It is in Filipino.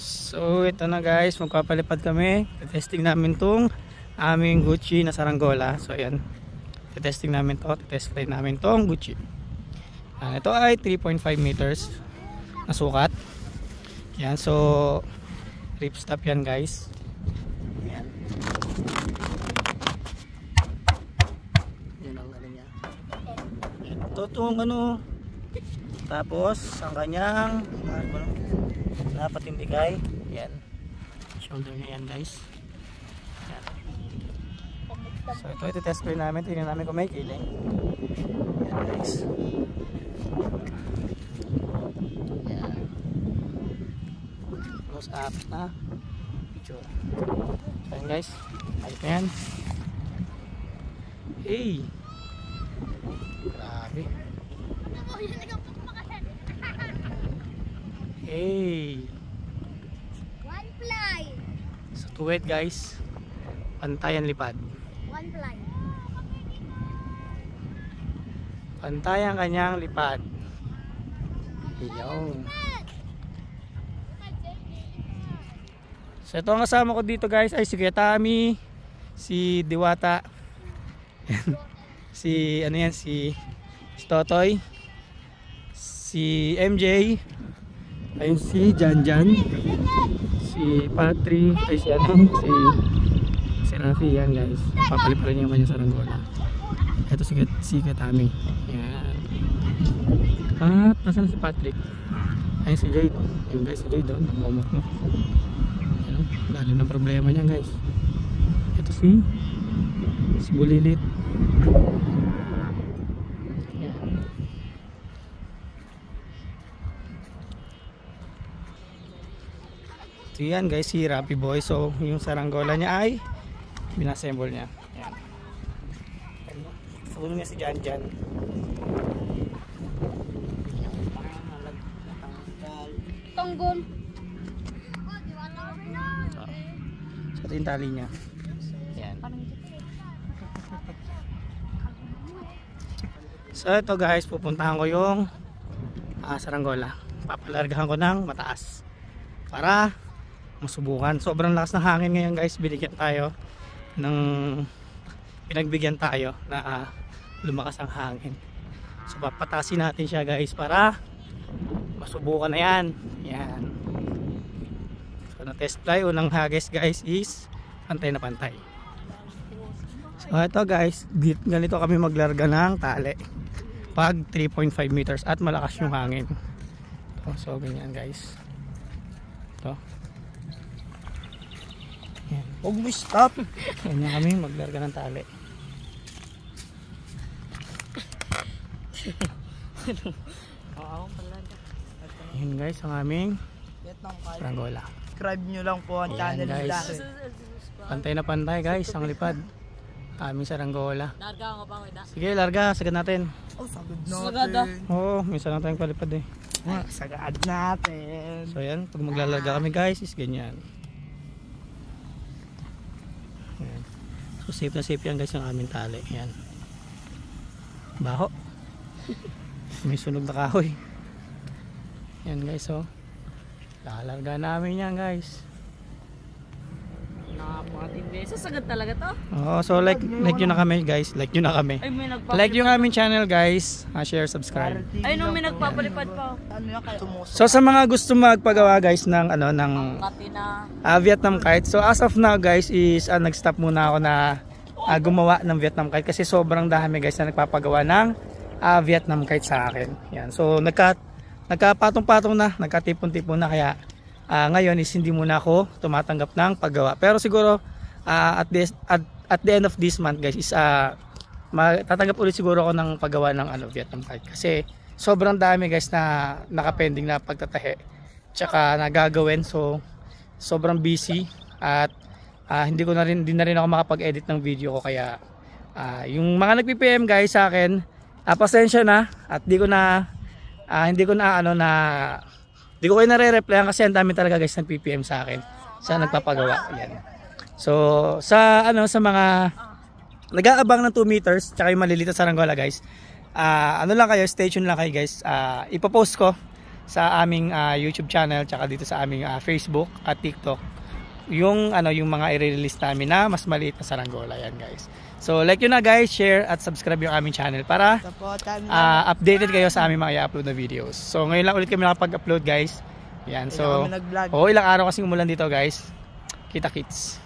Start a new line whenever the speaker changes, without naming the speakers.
So ito na guys, magpapalipad kami. Testing namin tong aming Gucci na saranggola. So ayan, testing namin to, test flight namin tong Gucci. Ito ay 3.5 meters na sukat. Yan, so ripstop yan guys. Yan. Yan ang ano niya. Yan, ito tong ano. Tapos ang kanyang napatindigay. Yan. Shoulder niya yan guys. Yan. So ito iti-test play namin. Tingnan namin kung may kiling. Yan guys. Yan. Close up na picture. So yan guys. Ayos na yan. Hey! Grabe. Hey!
One fly.
So tuwid guys, pantayan lipad.
One fly.
Pantayan kanyang lipad. Iyon. So ito ang kasama ko dito guys ay si Kuya Tami, si Diwata, si ano yan, si Totoy, si MJ, ayun si Janjan, si Patri, ay si ano, si Rafi yan guys. Papaliparan niya yung kanyang saranggola. Ito si Katami. Yan. At nasan si Patrick? Ayun si Jade. Ayun guys, si Jade doon. Namumok mo. Ayun, lalim ng problema niya guys. Ito si Bulilit. Yan. So yan guys, si Rapi Boy. So yung saranggola niya ay binassemble niya. Yan. Tulong niya si Janjan.
Tonggol.
So ito yung tali niya. Yan. So ito guys, pupuntahan ko yung saranggola. Papalargahan ko ng mataas para masubukan. Sobrang lakas ng hangin ngayon guys. Pinagbigyan tayo na lumakas ang hangin. So papatasin natin siya guys para masubukan na yan. Yan. So na test fly, unang hagis guys is pantay na pantay. So ito guys, ganito kami maglarga ng tali pag 3.5 meters at malakas yung hangin. So ganyan guys. Ito. Yan. Huwag mo stop. Ganyan kami maglarga ng tali. Yan guys ang aming saranggola.
Subscribe nyo lang po ang channel nila.
Pantay na pantay guys ang lipad. Aming saranggola. Sige, larga, sagad natin.
Oh, sagad natin.
Oo, minsan lang tayong palipad eh.
Sagad natin.
So yan, pag maglalarga kami guys is ganyan. Yan. So safe na safe yan guys ang aming tali. Yan. Baho. May sunog na kahoy. Yan guys, oh. Lalarga namin yan guys.
Nakapakatindi. Sasagad talaga to?
Oo, so like nyo na kami guys. Like nyo na kami.
Ay, may nagpapalipad.
Like yung aming channel guys. Share, subscribe.
Ay, nung may nagpapalipad pa.
Ano yan kayo?
So sa mga gusto magpagawa guys ng
Katina.
Vietnam kite. So as of now guys is nag-stop muna ako na gumawa ng Vietnam kite kasi sobrang dami guys na nagpapagawa ng Vietnam kite sa akin. Yan. So nagkapatong-patong na, nagkatipon-tipon na kaya ngayon is hindi muna ako tumatanggap ng paggawa. Pero siguro at the end of this month guys is tatanggap ulit siguro ako ng paggawa ng Vietnam kite kasi sobrang dami guys na nakapending na pagtatahi tsaka nagagawin. So sobrang busy at hindi na rin ako makapag-edit ng video ko kaya yung mga nagpi-PM guys sa akin, pasensya na at hindi ko kayo nare-replyan kasi ang dami talaga guys ng PPM sa akin sa nagpapagawa. Yan. So sa mga nag-aabang ng 2 meters tsaka yung maliliit na saranggola guys, lang kayo, stay tuned lang kayo guys. Ipopost ko sa aming YouTube channel tsaka dito sa aming Facebook at TikTok yung mga i-release namin na mas maliit na saranggola yan guys. So like yun na guys, share at subscribe yung aming channel para updated kayo sa aming mga i-upload na videos. So ngayon lang ulit kami nakapag-upload guys. Yan, so ilang araw kasing umulan dito guys. Kita kits.